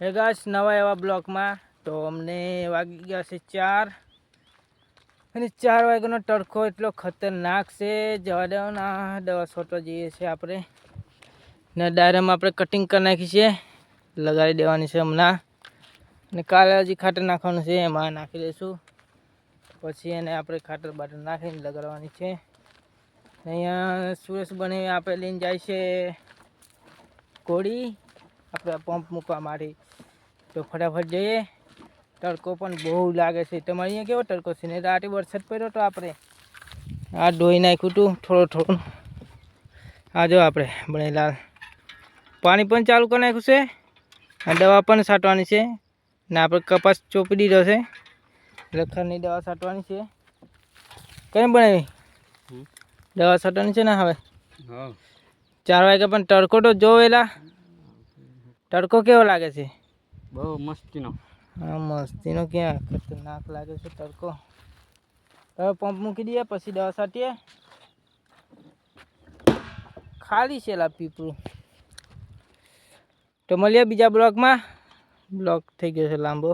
હે ગાઈસ, નવા એવા બ્લોકમાં તો અમને વાગી ગયા છે 4 અને 4 વાગ્યાનો તડકો એટલો ખતરનાક છે. જવા દો ના, દવા છોટવા જઈએ છીએ આપણે ને ડાયરામાં આપણે કટિંગ કરી નાખી છે, લગાવી દેવાની છે હમણાં. ને કાલે હજી ખાતર નાખવાનું છે, એમાં નાખી દઈશું પછી એને આપણે ખાતર બાટર નાખીને લગાડવાની છે. અહીંયા સુરેશ બને આપણે લઈને જાય છે કોડી આપણે પંપ મૂકવા માટે. તો ફટાફટ જઈએ. તડકો પણ બહુ લાગે છે. તમારે અહીંયા કેવો તડકો છે? ને રાતે વરસાદ પડ્યો તો આપણે આ ધોઈ નાખ્યું હતું થોડું. આ જો આપણે બનેલા પાણી પણ ચાલુ કરી નાખ્યું છે, આ દવા પણ છાંટવાની છે ને આપણે કપાસ ચોપી દીધો છે, લખણની દવા છાંટવાની છે. કઈ બનાવી દવા છાંટવાની છે ને હવે 4 વાગે. પણ તડકો તો જોવેલા, તડકો કેવો લાગે છે? બહુ મસ્તીનો. હા, મસ્તીનો ક્યાં, ખતરનાક લાગે છે તડકો. હવે પંપ મૂકી દઈએ પછી દવા છાંટીએ. ખાલી છે લા પીપળું. તો મળીએ બીજા બ્લોકમાં. બ્લોક થઈ ગયો છે લાંબો.